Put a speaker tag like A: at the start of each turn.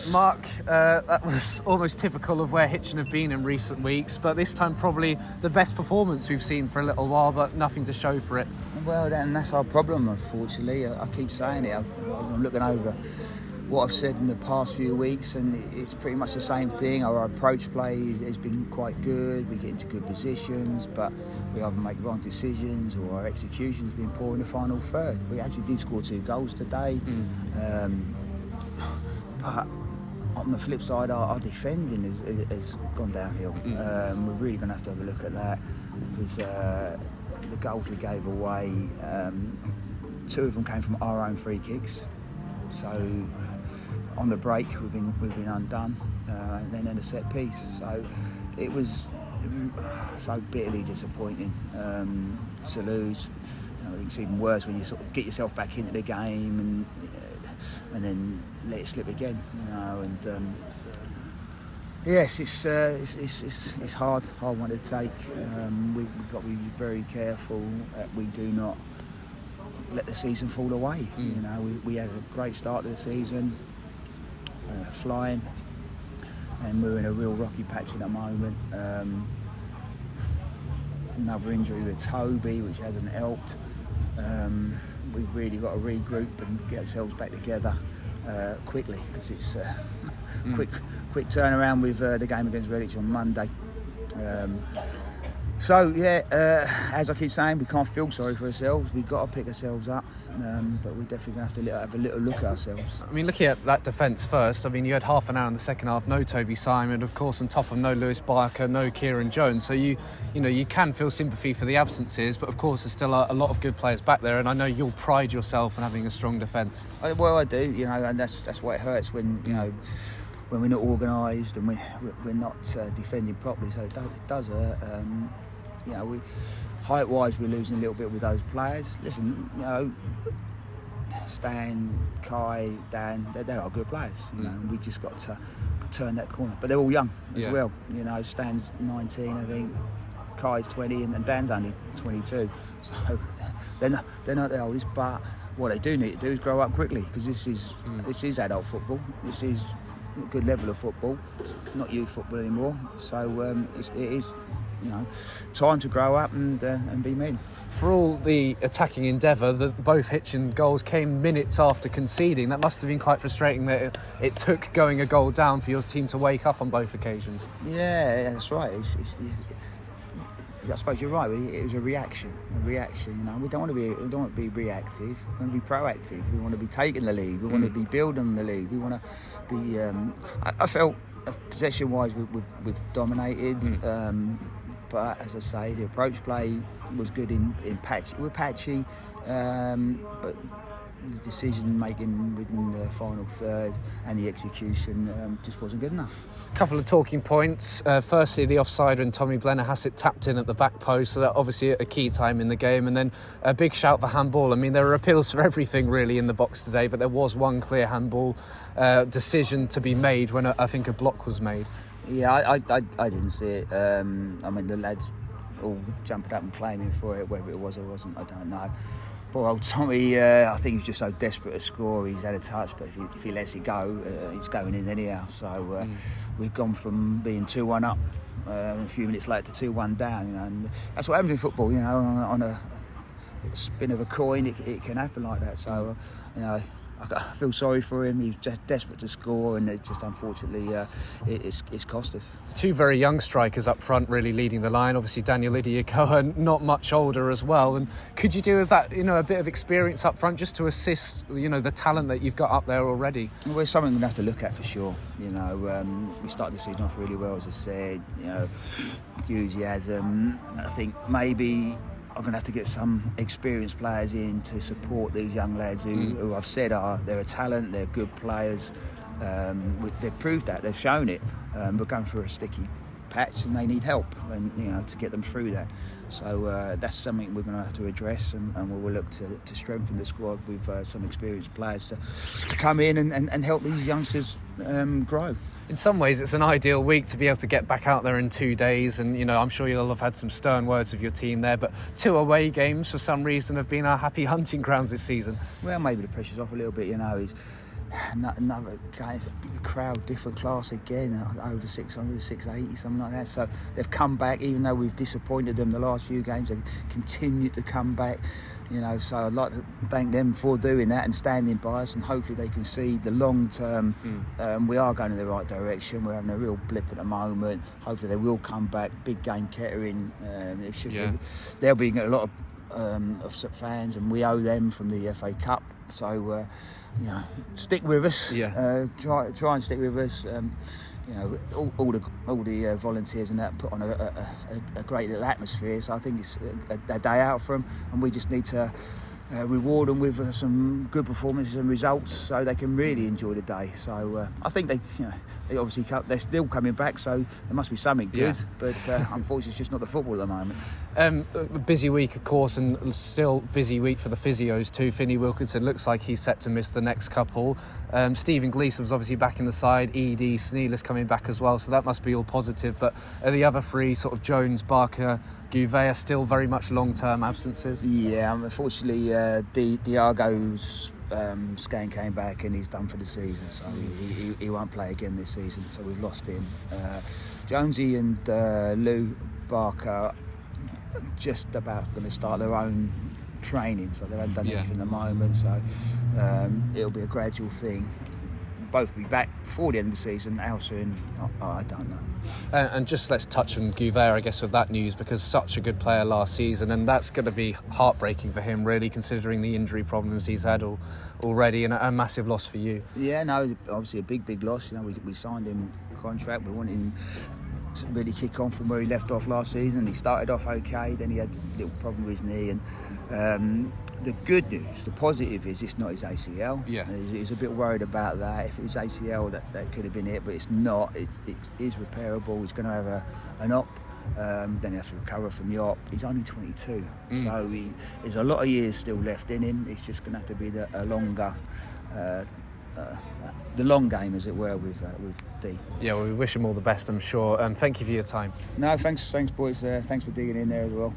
A: Mark, that was almost typical of where Hitchin have been in recent weeks, but this time probably the best performance we've seen for a little while, but nothing to show for it.
B: Well, then that's our problem, unfortunately. I keep saying it. I'm looking over what I've said in the past few weeks, and it's pretty much the same thing. Our approach play has been quite good. We get into good positions, but we either make wrong decisions or our execution's been poor in the final third. We actually did score 2 goals today, but on the flip side, our defending has gone downhill. We're really going to have a look at that, because the goals we gave away, 2 of them came from our own free kicks. So on the break, we've been undone, and then in a set piece. So it was so bitterly disappointing to lose. I think it's even worse when you sort of get yourself back into the game and then let it slip again. And yes, it's hard one to take. We've got to be very careful that we do not let the season fall away. We had a great start to the season, flying, and we're in a real rocky patch at the moment. Another injury with Toby, which hasn't helped. We've really got to regroup and get ourselves back together quickly, because it's quick turnaround with the game against Redditch on Monday. As I keep saying, we can't feel sorry for ourselves. We've got to pick ourselves up, but we're definitely going to have a little look at ourselves.
A: I mean, looking at that defence first, I mean, you had half an hour in the second half, no Toby Simon, of course, on top of no Lewis Barker, no Kieran Jones. So you can feel sympathy for the absences, but of course there's still a lot of good players back there, and I know you'll pride yourself on having a strong defence.
B: Well, I do, and that's why it hurts when we're not organised and we're not defending properly. So it does hurt. Height-wise, we're losing a little bit with those players. Listen, Stan, Kai, Dan, they are good players. And we just got to turn that corner. But they're all young as well. Stan's 19, I think. Kai's 20, and Dan's only 22. So they're not the oldest. But what they do need to do is grow up quickly, because this is adult football. This is a good level of football. It's not youth football anymore. So it is. Time to grow up and be men.
A: For all the attacking endeavour, both Hitchin goals came minutes after conceding. That must have been quite frustrating that it took going a goal down for your team to wake up on both occasions.
B: Yeah, that's right. I suppose you're right. It was a reaction. We don't want to be reactive. We want to be proactive. We want to be taking the lead. We want to be building the lead. We want to be. I felt possession-wise we've dominated. But as I say, the approach play was good in patchy. We're patchy, but the decision making within the final third and the execution just wasn't good enough.
A: A couple of talking points. Firstly, the offside when Tommy Blennerhassett tapped in at the back post, so that obviously a key time in the game. And then a big shout for handball. I mean, there are appeals for everything really in the box today, but there was one clear handball decision to be made when I think a block was made.
B: Yeah, I didn't see it. I mean, the lads all jumping up and claiming for it, whether it was or wasn't, I don't know. Poor old Tommy, I think he's just so desperate to score. He's had a touch, but if he lets it go, it's going in anyhow. So we've gone from being 2-1 up a few minutes later to 2-1 down. And that's what happens in football. On a spin of a coin, it can happen like that. So I feel sorry for him. He's just desperate to score, and it just unfortunately it's cost us. 2
A: very young strikers up front, really leading the line. Obviously, Daniel Idiakoa, not much older as well. And could you do with that, a bit of experience up front just to assist, the talent that you've got up there already?
B: Well, it's something we're going to have to look at for sure. We started the season off really well, as I said. Enthusiasm. I think maybe I'm going to have to get some experienced players in to support these young lads who I've said they're a talent, they're good players. They've proved that, they've shown it. We're going through a sticky patch and they need help, and to get them through that. So that's something we're going to have to address, and we'll look to strengthen the squad with some experienced players to come in and help these youngsters grow.
A: In some ways, it's an ideal week to be able to get back out there in 2 days, and I'm sure you'll have had some stern words of your team there, but 2 away games for some reason have been our happy hunting grounds this season.
B: Well, maybe the pressure's off a little bit. another game, the crowd, different class again, over 600, 680, something like that. So they've come back, even though we've disappointed them the last few games, they've continued to come back. So I'd like to thank them for doing that and standing by us, and hopefully they can see the long term. We are going in the right direction. We're having a real blip at the moment. Hopefully they will come back. Big game Kettering. There'll be a lot of fans, and we owe them from the FA Cup. So stick with us. Try and stick with us. All the volunteers and that put on a great little atmosphere. So I think it's a day out for them, and we just need to reward them with some good performances and results, so they can really enjoy the day. So I think they obviously they're still coming back, so there must be something good. But unfortunately, it's just not the football at the moment.
A: A busy week, of course, and still busy week for the physios too. Finney Wilkinson looks like he's set to miss the next couple. Stephen Gleeson was obviously back in the side. Edie Sneela's coming back as well, so that must be all positive. But the other three, sort of Jones, Barker, Gouvet, are still very much long-term absences. Yeah,
B: unfortunately, Diago's scan came back and he's done for the season, so he won't play again this season. So we've lost him. Jonesy and Lou Barker just about going to start their own training, so they haven't done anything at the moment. So it'll be a gradual thing. Both be back before the end of the season. How soon? I don't know.
A: And just let's touch on Gouvet, I guess, with that news, because such a good player last season, and that's going to be heartbreaking for him, really, considering the injury problems he's had already, and a massive loss for you.
B: Yeah, no, obviously a big loss. We signed him a contract. We wanted him to really kick on from where he left off last season. He started off okay, then he had a little problem with his knee, and the good news, the positive, is it's not his ACL. He's a bit worried about that. If it was ACL, that could have been it, but it's not. It is repairable. He's going to have an op. Then he has to recover from the op. He's only 22, so there's a lot of years still left in him. It's just going to have to be a longer, the long game, as it were, with D.
A: Yeah, well, we wish him all the best, I'm sure. Thank you for your time.
B: No, thanks, boys. Thanks for digging in there as well.